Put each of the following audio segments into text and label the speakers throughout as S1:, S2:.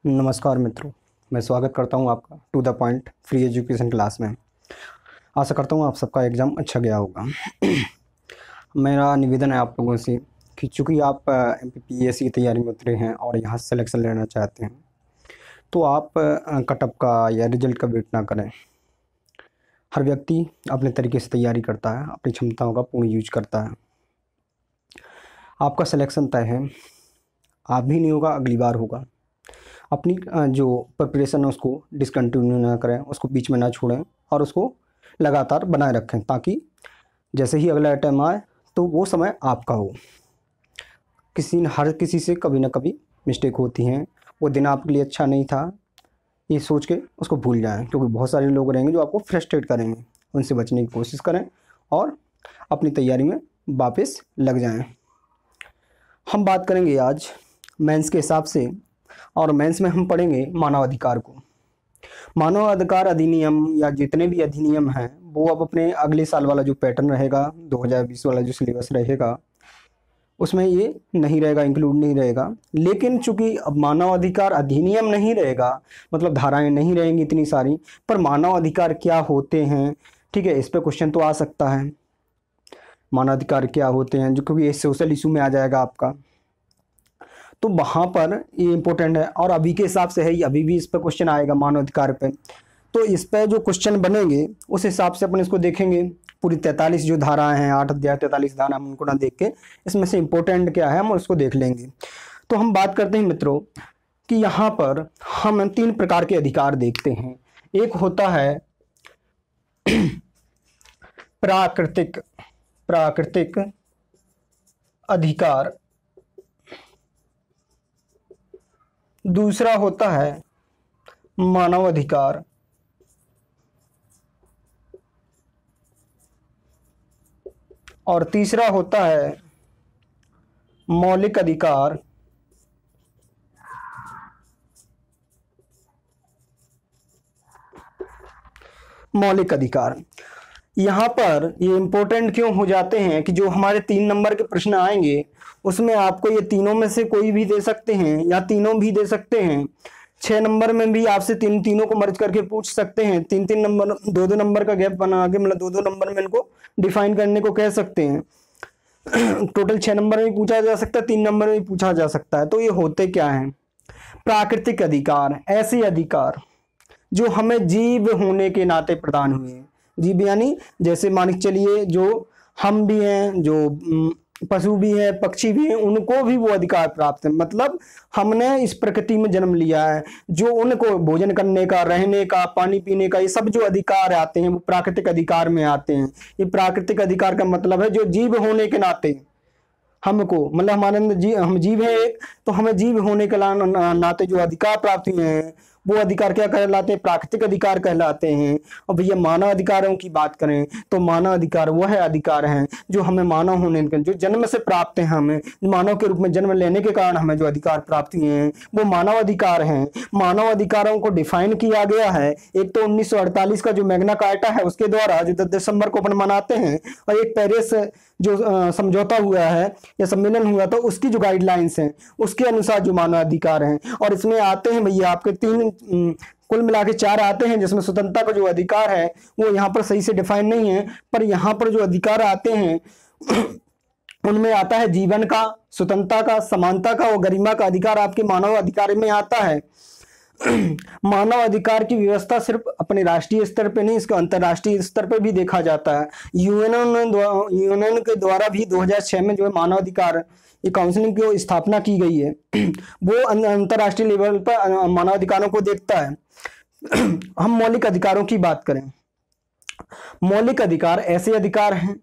S1: नमस्कार मित्रों, मैं स्वागत करता हूं आपका to the point free education class में। आशा करता हूं आप सबका एग्ज़ाम अच्छा गया होगा। मेरा निवेदन है आप लोगों से कि चूँकि आप MPPSC की तैयारी में उतरे हैं और यहाँ सिलेक्शन लेना चाहते हैं, तो आप कटअप का या रिजल्ट का वेट ना करें। हर व्यक्ति अपने तरीके से तैयारी करता है, अपनी क्षमताओं का पूर्ण यूज करता है। आपका सिलेक्शन तय है, आप भी नहीं होगा, अगली बार होगा। अपनी जो प्रिपरेशन है उसको डिसकंटिन्यू ना करें, उसको बीच में ना छोड़ें और उसको लगातार बनाए रखें, ताकि जैसे ही अगला टाइम आए तो वो समय आपका हो। हर किसी से कभी ना कभी मिस्टेक होती हैं, वो दिन आपके लिए अच्छा नहीं था ये सोच के उसको भूल जाएं, क्योंकि बहुत सारे लोग रहेंगे जो आपको फ्रस्ट्रेट करेंगे। उनसे बचने की कोशिश करें और अपनी तैयारी में वापस लग जाएं। हम बात करेंगे आज मेंस के हिसाब से, और मेंस में हम पढ़ेंगे मानवाधिकार को। मानवाधिकार अधिनियम या जितने भी अधिनियम हैं वो अब अपने अगले साल वाला जो पैटर्न रहेगा, 2020 वाला जो सिलेबस रहेगा, उसमें ये नहीं रहेगा, इंक्लूड नहीं रहेगा। लेकिन चूंकि अब मानवाधिकार अधिनियम नहीं रहेगा, मतलब धाराएं नहीं रहेंगी इतनी सारी, पर मानवाधिकार क्या होते हैं, ठीक है, इस पर क्वेश्चन तो आ सकता है। मानवाधिकार क्या होते हैं, जो क्योंकि ये सोशल इशू में आ जाएगा आपका, तो वहाँ पर ये इम्पोर्टेंट है। और अभी के हिसाब से है, अभी भी इस पर क्वेश्चन आएगा मानवाधिकार पे, तो इस पर जो क्वेश्चन बनेंगे उस हिसाब से अपन इसको देखेंगे। पूरी 43 जो धाराएं हैं, 8 अध्याय 43 धारा, हम उनको ना देख के इसमें से इम्पोर्टेंट क्या है हम उसको देख लेंगे। तो हम बात करते हैं मित्रों कि यहाँ पर हम 3 प्रकार के अधिकार देखते हैं। एक होता है प्राकृतिक अधिकार, दूसरा होता है मानवाधिकार, और तीसरा होता है मौलिक अधिकार। मौलिक अधिकार यहाँ पर ये इम्पोर्टेंट क्यों हो जाते हैं कि जो हमारे 3 नंबर के प्रश्न आएंगे उसमें आपको ये तीनों में से कोई भी दे सकते हैं या तीनों भी दे सकते हैं। 6 नंबर में भी आपसे तीनों को मर्ज करके पूछ सकते हैं। 3 नंबर, 2 नंबर का गैप बना के, मतलब 2 नंबर में इनको डिफाइन करने को कह सकते हैं। टोटल 6 नंबर में पूछा जा सकता है, 3 नंबर में पूछा जा सकता है। तो ये होते क्या हैं? प्राकृतिक अधिकार, ऐसे अधिकार जो हमें जीव होने के नाते प्रदान हुए हैं। जीव यानी जैसे मान के चलिए जो हम भी हैं, जो पशु भी हैं, पक्षी भी हैं, उनको भी वो अधिकार प्राप्त है। मतलब हमने इस प्रकृति में जन्म लिया है, जो उनको भोजन करने का, रहने का, पानी पीने का, ये सब जो अधिकार आते हैं वो प्राकृतिक अधिकार में आते हैं। ये प्राकृतिक अधिकार का मतलब है जो जीव होने के नाते हमको, मतलब हमारे अंदर हम जीव है एक, तो हमें जीव होने के नाते जो अधिकार प्राप्त हुए हैं वो अधिकार क्या कहलाते हैं? प्राकृतिक अधिकार कहलाते हैं। और भैया मानव अधिकारों की बात करें तो मानव अधिकार वह अधिकार हैं जो हमें मानव होने के, जो जन्म से प्राप्त हैं, हमें मानव के रूप में जन्म लेने के कारण हमें जो अधिकार प्राप्त हुए हैं वो मानव अधिकार हैं। मानव अधिकारों को डिफाइन किया गया है एक तो 1948 का जो मैग्ना कार्टा है उसके द्वारा, जो 10 दिसंबर को अपन मनाते हैं, और एक पेरिस जो समझौता हुआ है या सम्मेलन हुआ था उसकी जो गाइडलाइंस हैं उसके अनुसार जो मानव अधिकार हैं। और इसमें आते हैं भैया आपके 3, कुल मिला के 4 आते हैं, जिसमें स्वतंत्रता का जो अधिकार है वो यहाँ पर सही से डिफाइन नहीं है, पर यहाँ पर जो अधिकार आते हैं उनमें आता है जीवन का, स्वतंत्रता का, समानता का और गरिमा का अधिकार आपके मानव अधिकार में आता है। मानव अधिकार की व्यवस्था सिर्फ अपने राष्ट्रीय स्तर पे नहीं, इसको अंतर्राष्ट्रीय स्तर पे भी देखा जाता है। यूएन के द्वारा भी 2006 में जो है मानव अधिकार ये काउंसिलिंग की स्थापना की गई है, वो अंतर्राष्ट्रीय लेवल पर मानव अधिकारों को देखता है। हम मौलिक अधिकारों की बात करें, मौलिक अधिकार ऐसे अधिकार हैं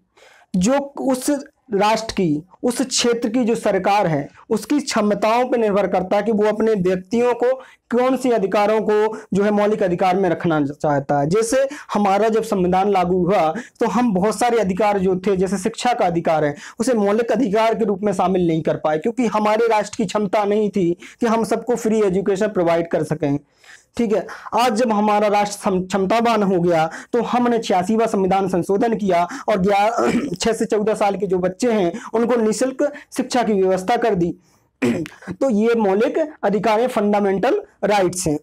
S1: जो उस राष्ट्र की, उस क्षेत्र की जो सरकार है उसकी क्षमताओं पर निर्भर करता है कि वो अपने व्यक्तियों को कौन से अधिकारों को जो है मौलिक अधिकार में रखना चाहता है। जैसे हमारा जब संविधान लागू हुआ तो हम बहुत सारे अधिकार जो थे, जैसे शिक्षा का अधिकार है, उसे मौलिक अधिकार के रूप में शामिल नहीं कर पाए, क्योंकि हमारे राष्ट्र की क्षमता नहीं थी कि हम सबको फ्री एजुकेशन प्रोवाइड कर सकें। ठीक है, आज जब हमारा राष्ट्र क्षमतावान हो गया तो हमने 86वां संविधान संशोधन किया और 6 से 14 साल के जो बच्चे हैं उनको निःशुल्क शिक्षा की व्यवस्था कर दी। तो ये मौलिक अधिकार है, फंडामेंटल राइट्स हैं।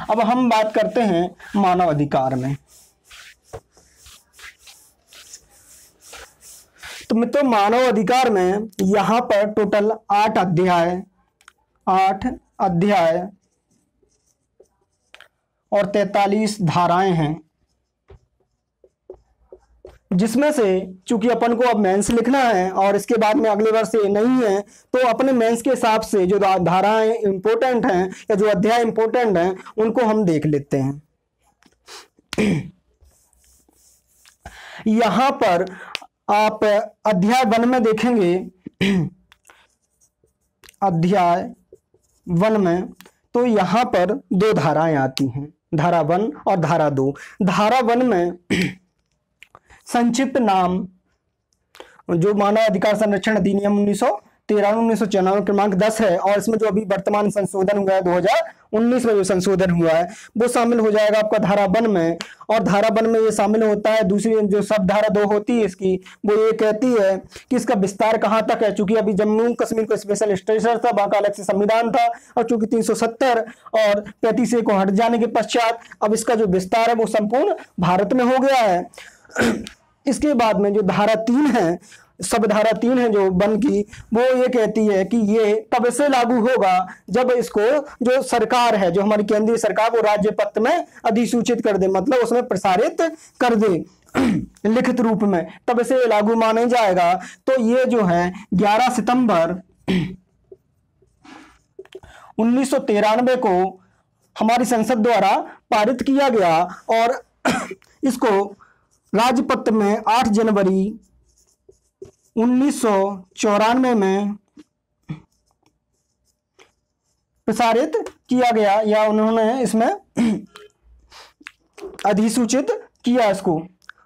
S1: अब हम बात करते हैं मानव अधिकार में। तो मित्रों, मानव अधिकार में यहां पर टोटल 8 अध्याय और 43 धाराएं हैं, जिसमें से चूंकि अपन को अब मेंस लिखना है और इसके बाद में अगले वर्ष ये नहीं है, तो अपने मेंस के हिसाब से जो धाराएं इंपॉर्टेंट हैं या जो अध्याय इंपॉर्टेंट हैं उनको हम देख लेते हैं। यहां पर आप अध्याय 1 में देखेंगे, अध्याय 1 में तो यहां पर 2 धाराएं आती हैं, धारा 1 और धारा 2। धारा 1 में संक्षिप्त नाम जो मानव अधिकार संरक्षण अधिनियम 1993 क्रमांक 10 है, और इसमें जो अभी वर्तमान संशोधन हुआ है 2019 में जो संशोधन हुआ है वो शामिल हो जाएगा आपका धारा 1 में। और धारा 1 में ये शामिल होता है, दूसरी जो सब धारा 2 होती है इसकी, वो ये कहती है कि इसका विस्तार कहाँ तक है। चूंकि अभी जम्मू कश्मीर को स्पेशल स्टेटस था, वहां का अलग से संविधान था, और चूंकि 370 और 35A को हट जाने के पश्चात अब इसका जो विस्तार है वो संपूर्ण भारत में हो गया है। इसके बाद में जो धारा 3 है, सब धारा 3 है जो 1 की, वो ये कहती है कि ये तब से लागू होगा जब इसको जो सरकार है, जो हमारी केंद्रीय सरकार, वो राज्य पत्र में अधिसूचित कर दे, मतलब उसमें प्रसारित कर दे लिखित रूप में, तब से लागू माने जाएगा। तो ये जो है 11 सितंबर 1993 को हमारी संसद द्वारा पारित किया गया, और इसको राजपत्र में 8 जनवरी 1994 में प्रसारित किया गया, या उन्होंने इसमें अधिसूचित किया इसको।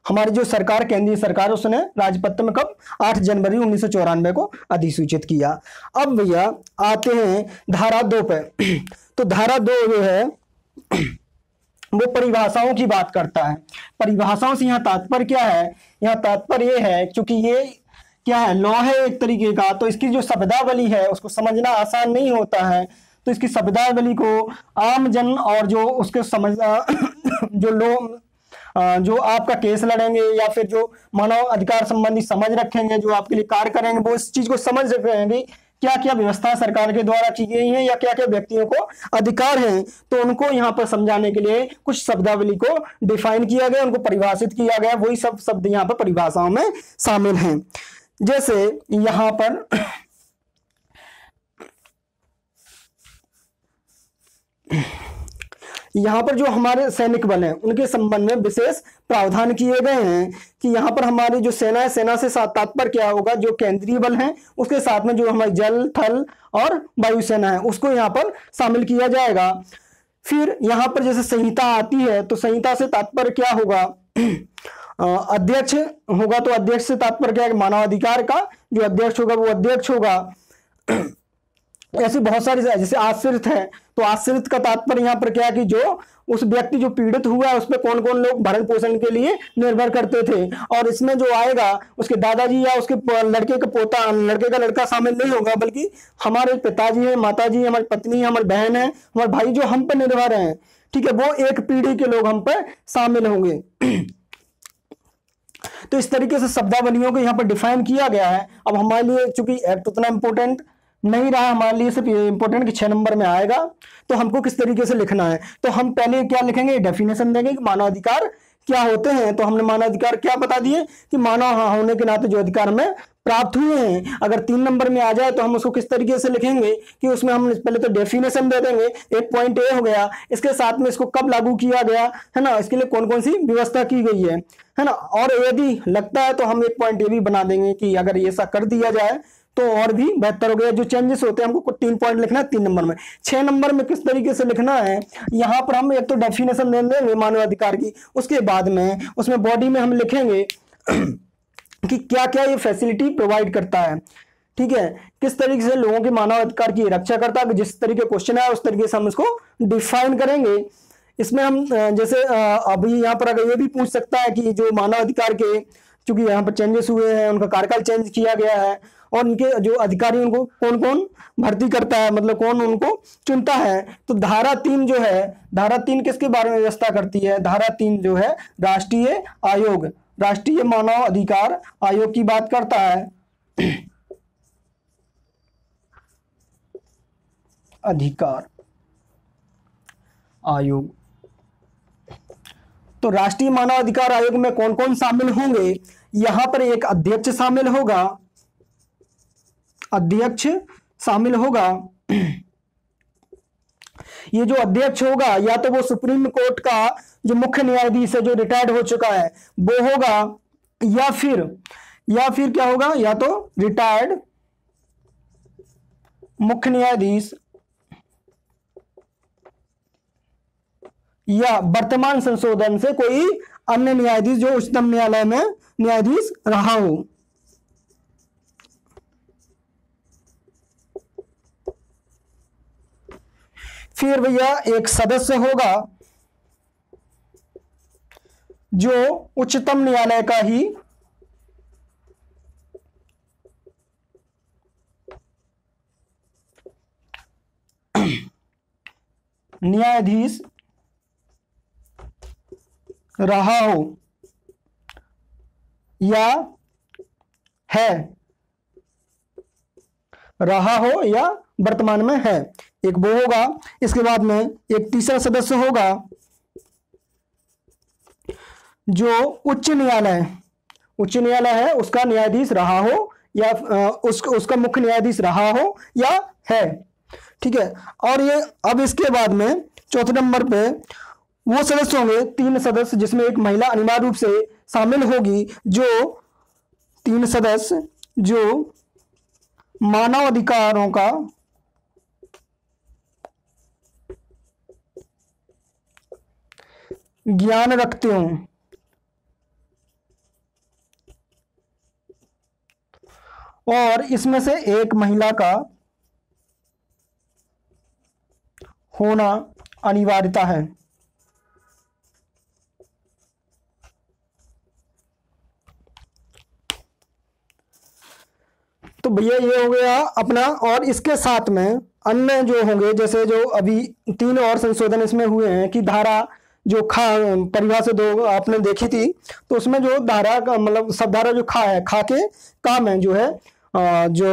S1: हमारी जो सरकार, केंद्रीय सरकार, उसने राजपत्र में कब 8 जनवरी 1994 को अधिसूचित किया। अब भैया आते हैं धारा 2 पे। तो धारा 2 जो है वो परिभाषाओं की बात करता है। परिभाषाओं से यहाँ तात्पर्य क्या है? यहाँ तात्पर्य ये है, क्योंकि ये क्या है, लॉ है एक तरीके का, तो इसकी जो शब्दावली है उसको समझना आसान नहीं होता है। तो इसकी शब्दावली को आम जन और जो उसके समझना जो लोग जो आपका केस लड़ेंगे या फिर जो मानव अधिकार संबंधी समझ रखेंगे, जो आपके लिए कार्य करेंगे, वो इस चीज को समझ रखेंगे क्या क्या व्यवस्था सरकार के द्वारा की गई है या क्या क्या व्यक्तियों को अधिकार हैं। तो उनको यहाँ पर समझाने के लिए कुछ शब्दावली को डिफाइन किया गया, उनको परिभाषित किया गया, वही सब शब्द यहाँ पर परिभाषाओं में शामिल हैं। जैसे यहाँ पर जो हमारे सैनिक बल हैं उनके संबंध में विशेष प्रावधान किए गए हैं कि यहाँ पर हमारी जो सेना है, सेना से तात्पर्य क्या होगा, जो केंद्रीय बल हैं उसके साथ में जो हमारी जल, थल और वायुसेना है उसको यहाँ पर शामिल किया जाएगा। फिर यहाँ पर जैसे संहिता आती है, तो संहिता से तात्पर्य क्या होगा, अध्यक्ष होगा, तो अध्यक्ष से तात्पर्य क्या है, मानवाधिकार का जो अध्यक्ष होगा वो अध्यक्ष होगा। ऐसी बहुत सारी, जैसे आश्रित है, तो आश्रित का तात्पर्य यहाँ पर क्या है कि जो उस व्यक्ति जो पीड़ित हुआ है उस पर कौन कौन लोग भरण पोषण के लिए निर्भर करते थे, और इसमें जो आएगा उसके दादाजी या उसके लड़के का पोता, लड़के का लड़का शामिल नहीं होगा, बल्कि हमारे पिताजी है, माताजी है, हमारी पत्नी है, हमारी बहन है, हमारे भाई जो हम पर निर्भर हैं, ठीक है, वो एक पीढ़ी के लोग हम पर शामिल होंगे। तो इस तरीके से शब्दावलियों को यहाँ पर डिफाइन किया गया है। अब हमारे लिए चूंकि एक्ट उतना इंपॉर्टेंट नहीं रहा, हमारे लिए सिर्फ इंपॉर्टेंट कि 6 नंबर में आएगा, तो हमको किस तरीके से लिखना है। तो हम पहले क्या लिखेंगे, डेफिनेशन देंगे कि मानवाधिकार क्या होते हैं। तो हमने मानवाधिकार क्या बता दिए कि मानव होने के नाते जो अधिकार में प्राप्त हुए हैं। अगर 3 नंबर में आ जाए तो हम उसको किस तरीके से लिखेंगे कि उसमें हम पहले तो डेफिनेशन दे देंगे, एक पॉइंट ए हो गया, इसके साथ में इसको कब लागू किया गया है ना, इसके लिए कौन कौन सी व्यवस्था की गई है ना। और यदि लगता है तो हम एक पॉइंट ए भी बना देंगे कि अगर ये ऐसा कर दिया जाए तो और भी बेहतर हो गया। जो चेंजेस होते हैं हमको 3 पॉइंट लिखना है 3 नंबर में। 6 नंबर में किस तरीके से लिखना है, यहाँ पर हम एक तो डेफिनेशन दे देंगे मानवाधिकार की, उसके बाद में उसमें बॉडी में हम लिखेंगे कि क्या क्या ये फैसिलिटी प्रोवाइड करता है, ठीक है, किस तरीके से लोगों के मानव अधिकार की रक्षा करता है। जिस तरीके क्वेश्चन है उस तरीके से हम इसको डिफाइन करेंगे। इसमें हम जैसे अभी यहाँ पर अगर ये भी पूछ सकता है कि जो मानव अधिकार के, चूंकि यहाँ पर चेंजेस हुए हैं, उनका कार्यकाल चेंज किया गया है, और इनके जो अधिकारी उनको कौन कौन भर्ती करता है, मतलब कौन उनको चुनता है। तो धारा 3 जो है, धारा 3 किसके बारे में व्यवस्था करती है? धारा 3 जो है राष्ट्रीय आयोग, राष्ट्रीय मानव अधिकार आयोग की बात करता है। अधिकार आयोग। तो राष्ट्रीय मानव अधिकार आयोग में कौन कौन शामिल होंगे? यहां पर एक अध्यक्ष शामिल होगा, अध्यक्ष शामिल होगा। ये जो अध्यक्ष होगा या तो वो सुप्रीम कोर्ट का जो मुख्य न्यायाधीश है जो रिटायर्ड हो चुका है वो होगा, या फिर क्या होगा, या तो रिटायर्ड मुख्य न्यायाधीश या वर्तमान संशोधन से कोई अन्य न्यायाधीश जो उच्चतम न्यायालय में न्यायाधीश रहा हो। फिर भैया एक सदस्य होगा जो उच्चतम न्यायालय का ही न्यायाधीश रहा हो या है, रहा हो या वर्तमान में है, एक वो होगा। इसके बाद में एक तीसरा सदस्य होगा जो उच्च न्यायालय है उसका न्यायाधीश रहा हो या उसका मुख्य न्यायाधीश रहा हो या है, ठीक है। और ये अब इसके बाद में चौथे नंबर पे वो सदस्य होंगे 3 सदस्य जिसमें एक महिला अनिवार्य रूप से शामिल होगी, जो 3 सदस्य जो मानव अधिकारों का ज्ञान रखते हों और इसमें से एक महिला का होना अनिवार्यता है। तो भैया ये हो गया अपना, और इसके साथ में अन्य जो होंगे, जैसे जो अभी 3 और संशोधन इसमें हुए हैं कि धारा जो परिभाषा 2 आपने देखी थी, तो उसमें जो धारा का मतलब सब धारा जो खा के काम है जो है जो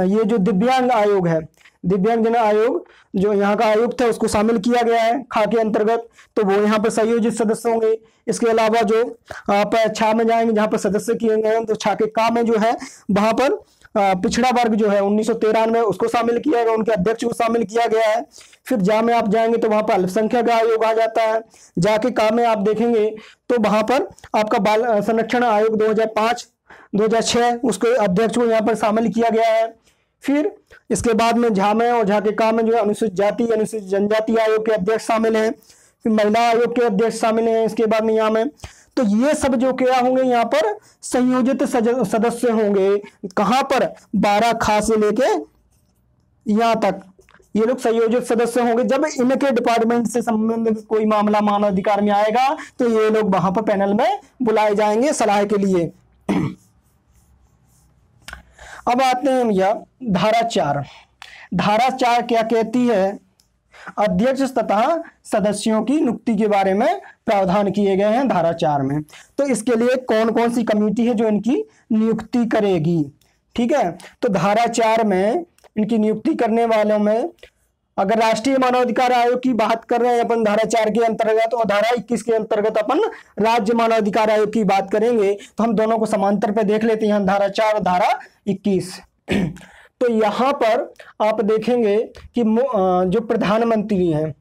S1: ये जो दिव्यांग आयोग है, दिव्यांग जन आयोग जो यहाँ का आयुक्त है उसको शामिल किया गया है खा के अंतर्गत, तो वो यहाँ पर संयोजित सदस्य होंगे। इसके अलावा जो आप छा में जाएंगे जहाँ पर सदस्य किए गए हैं, तो छा के का में जो है वहां पर पिछड़ा वर्ग जो है 1993 में उसको शामिल किया गया, उनके अध्यक्ष को शामिल किया गया है। फिर जा में आप जाएंगे तो वहां पर अल्पसंख्यक आयोग आ जाता है। जाके का में आप देखेंगे तो वहां पर आपका बाल संरक्षण आयोग 2005-2006 उसके अध्यक्ष को यहाँ पर शामिल किया गया है। फिर इसके बाद में झा में और झा के का में जो है अनुसूचित जाति अनुसूचित जनजाति आयोग के अध्यक्ष शामिल हैं, फिर महिला आयोग के अध्यक्ष शामिल हैं इसके बाद में यहाँ में। तो ये सब जो क्या होंगे यहाँ पर संयोजित सदस्य होंगे, कहाँ पर 12 खा से लेके यहाँ तक ये लोग संयोजित सदस्य होंगे। जब इनके डिपार्टमेंट से संबंधित कोई मामला मानव अधिकार में आएगा तो ये लोग वहां पर पैनल में बुलाए जाएंगे सलाह के लिए। अब आते हैं भैया धारा 4। धारा 4 क्या कहती है? अध्यक्ष तथा सदस्यों की नियुक्ति के बारे में प्रावधान किए गए हैं धारा 4 में। तो इसके लिए कौन कौन सी कमेटी है जो इनकी नियुक्ति करेगी, ठीक है। तो धारा 4 में इनकी नियुक्ति करने वालों में अगर राष्ट्रीय मानवाधिकार आयोग की बात कर रहे हैं अपन धारा 4 के अंतर्गत और धारा 21 के अंतर्गत अपन राज्य मानवाधिकार आयोग की बात करेंगे, तो हम दोनों को समांतर पे देख लेते हैं, धारा 4 और धारा 21। तो यहाँ पर आप देखेंगे कि जो प्रधानमंत्री हैं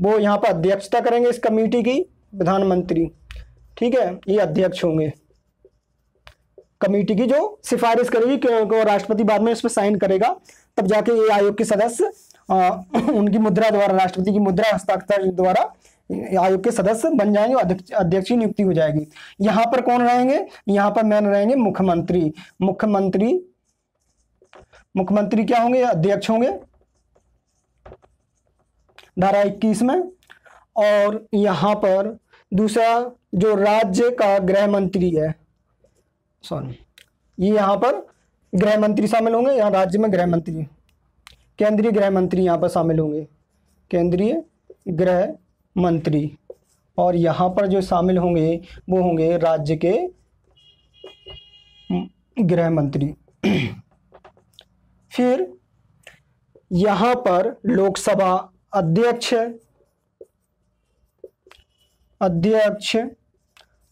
S1: वो यहाँ पर अध्यक्षता करेंगे इस कमेटी की, प्रधानमंत्री, ठीक है, ये अध्यक्ष होंगे कमेटी की जो सिफारिश करेगी क्योंकि राष्ट्रपति बाद में इस पर साइन करेगा, तब जाके ये आयोग के सदस्य उनकी मुद्रा द्वारा, राष्ट्रपति की मुद्रा हस्ताक्षर द्वारा आयोग के सदस्य बन जाएंगे और अध्यक्ष की नियुक्ति हो जाएगी। यहाँ पर कौन रहेंगे? यहाँ पर मैन रहेंगे मुख्यमंत्री। मुख्यमंत्री क्या होंगे? अध्यक्ष होंगे धारा 21 में। और यहाँ पर दूसरा जो राज्य का गृह मंत्री है, सॉरी, ये यहाँ पर गृह मंत्री शामिल होंगे, यहाँ राज्य में गृह मंत्री, केंद्रीय गृह मंत्री यहाँ पर शामिल होंगे, केंद्रीय गृह मंत्री। और यहाँ पर जो शामिल होंगे वो होंगे राज्य के गृह मंत्री। फिर यहाँ पर लोकसभा अध्यक्ष,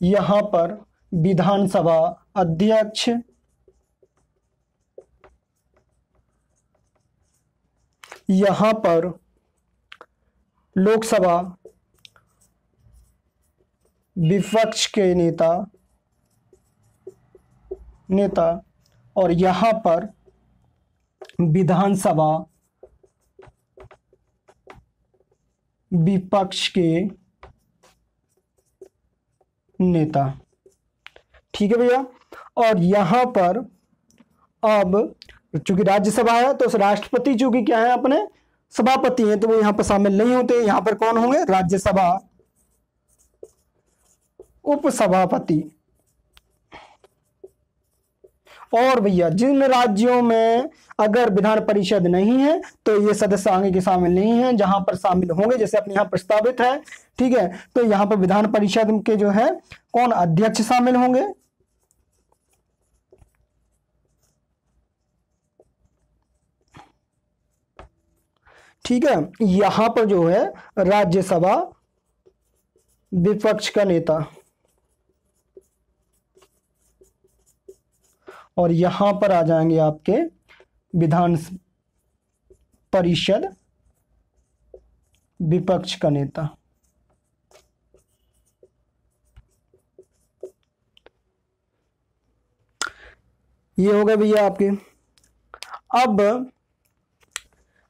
S1: यहाँ पर विधानसभा अध्यक्ष, यहाँ पर लोकसभा विपक्ष के नेता और यहाँ पर विधानसभा विपक्ष के नेता। ठीक है भैया। और यहाँ पर अब चूंकि राज्यसभा है तो उस राष्ट्रपति चूंकि क्या है अपने सभापति हैं तो वो यहाँ पर शामिल नहीं होते। यहाँ पर कौन होंगे? राज्यसभा उपसभापति। और भैया जिन राज्यों में अगर विधान परिषद नहीं है तो ये सदस्य आगे के शामिल नहीं है, जहां पर शामिल होंगे जैसे अपने यहाँ प्रस्तावित है, ठीक है, तो यहाँ पर विधान परिषद के जो है कौन अध्यक्ष शामिल होंगे? ठीक है। यहां पर जो है राज्यसभा विपक्ष का नेता और यहां पर आ जाएंगे आपके विधान परिषद विपक्ष का नेता। ये हो गए भैया आपके। अब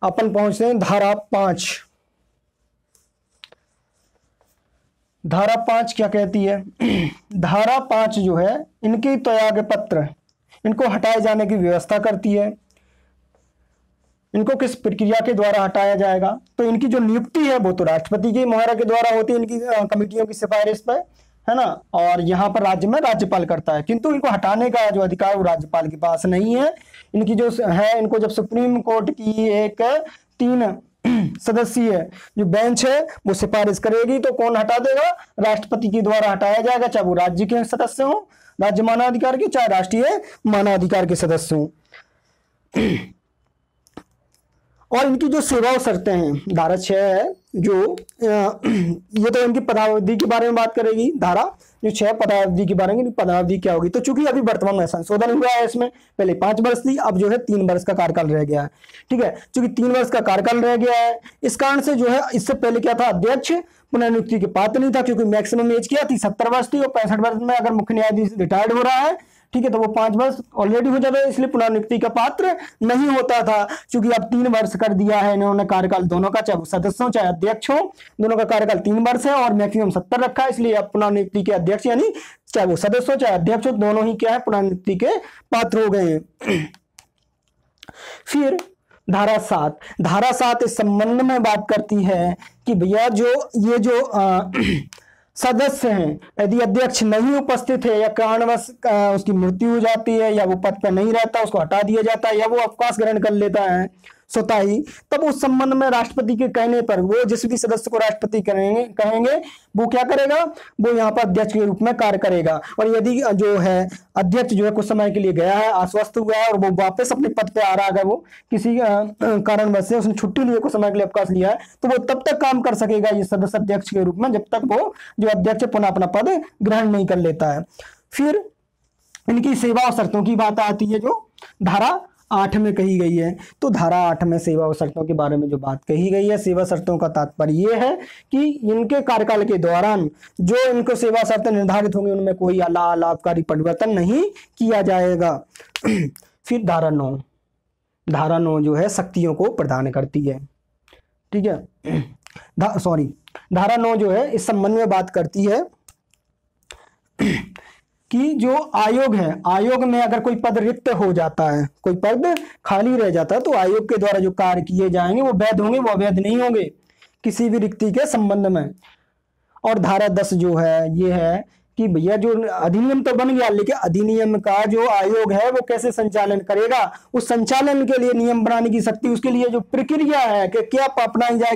S1: अपन पहुंचते हैं धारा 5। धारा 5 क्या कहती है? धारा 5 जो है इनके त्याग पत्र, इनको हटाए जाने की व्यवस्था करती है। इनको किस प्रक्रिया के द्वारा हटाया जाएगा? तो इनकी जो नियुक्ति है वो तो राष्ट्रपति की मुहर के द्वारा होती है, इनकी कमेटियों की सिफारिश पर, है ना। और यहाँ पर राज्य में राज्यपाल करता है, किंतु इनको हटाने का जो अधिकार वो राज्यपाल के पास नहीं है। इनकी जो है, इनको जब सुप्रीम कोर्ट की एक 3 सदस्यीय जो बेंच है वो सिफारिश करेगी तो कौन हटा देगा? राष्ट्रपति के द्वारा हटाया जाएगा, चाहे वो राज्य के सदस्य हो, राज्य मानवाधिकार के, चाहे राष्ट्रीय मानवाधिकार के सदस्य हो। और इनकी जो सेवा और शर्तें हैं, धारा 6 है जो ये तो इनकी पदावधि के बारे में बात करेगी। धारा जो 6 पदावधि के बारे में, पदावधि क्या होगी? तो चूंकि अभी वर्तमान में संशोधन हुआ है, इसमें पहले 5 वर्ष थी, अब जो है 3 वर्ष का कार्यकाल रह गया है। ठीक है, चूंकि 3 वर्ष का कार्यकाल रह गया है, इस कारण से जो है इससे पहले क्या था? अध्यक्ष पुनर्नियुक्ति के पात्र नहीं था, क्योंकि मैक्सिमम एज क्या थी? 70 वर्ष थी। और 65 वर्ष में अगर मुख्य न्यायाधीश रिटायर्ड हो रहा है, ठीक है, तो वो 5 वर्ष ऑलरेडी हो जाता है, इसलिए पुनर्नियुक्ति का पात्र नहीं होता था। क्योंकि अब 3 वर्ष कर दिया है इन्होंने कार्यकाल दोनों का, चाहे सदस्य हो चाहे अध्यक्ष हो, दोनों का कार्यकाल 3 वर्ष है और मैक्सिमम 70 रखा है, इसलिए अब पुनर्नियुक्ति के अध्यक्ष यानी चाहे वो सदस्य हो चाहे अध्यक्ष हो, दोनों ही क्या है? पुनर्नियुक्ति के पात्र हो गए हैं। फिर धारा 7, धारा 7 इस संबंध में बात करती है कि भैया ये जो सदस्य हैं, यदि अध्यक्ष नहीं उपस्थित है या कारणवश उसकी मृत्यु हो जाती है या वो पद पर नहीं रहता, उसको हटा दिया जाता है या वो अवकाश ग्रहण कर लेता है स्वतः ही, तब उस संबंध में राष्ट्रपति के कहने पर वो जिस भी सदस्य को राष्ट्रपति कहेंगे वो क्या करेगा? वो यहाँ पर अध्यक्ष के रूप में कार्य करेगा। और यदि जो है अध्यक्ष जो है कुछ समय के लिए गया है, अस्वस्थ हुआ है और वो वापस अपने पद पे आ रहा है, अगर वो किसी कारणवश से उसने छुट्टी लिए, कुछ समय के लिए अवकाश लिया है, तो वो तब तक काम कर सकेगा ये सदस्य अध्यक्ष के रूप में, जब तक वो जो अध्यक्ष पुनः अपना पद ग्रहण नहीं कर लेता है। फिर इनकी सेवा और शर्तों की बात आती है जो धारा 8 में कही गई है। तो धारा 8 में सेवा और शर्तों के बारे में जो बात कही गई है, सेवा शर्तों का तात्पर्य यह है कि इनके कार्यकाल के दौरान जो इनको सेवा शर्तें निर्धारित होंगी उनमें कोई लाभकारी परिवर्तन नहीं किया जाएगा। फिर धारा 9, धारा 9 जो है शक्तियों को प्रदान करती है। ठीक है, धारा 9 जो है इस संबंध में बात करती है कि जो आयोग है, आयोग में अगर कोई पद रिक्त हो जाता है, कोई पद खाली रह जाता है, तो आयोग के द्वारा जो कार्य किए जाएंगे वो वैध होंगे, वो अवैध नहीं होंगे किसी भी रिक्ति के संबंध में। और धारा 10 जो है ये है कि भैया जो अधिनियम तो बन गया, लेकिन अधिनियम का जो आयोग है वो कैसे संचालन करेगा, उस संचालन के लिए नियम बनाने की शक्ति, उसके लिए जो प्रक्रिया है कि क्या अपनाई जाए,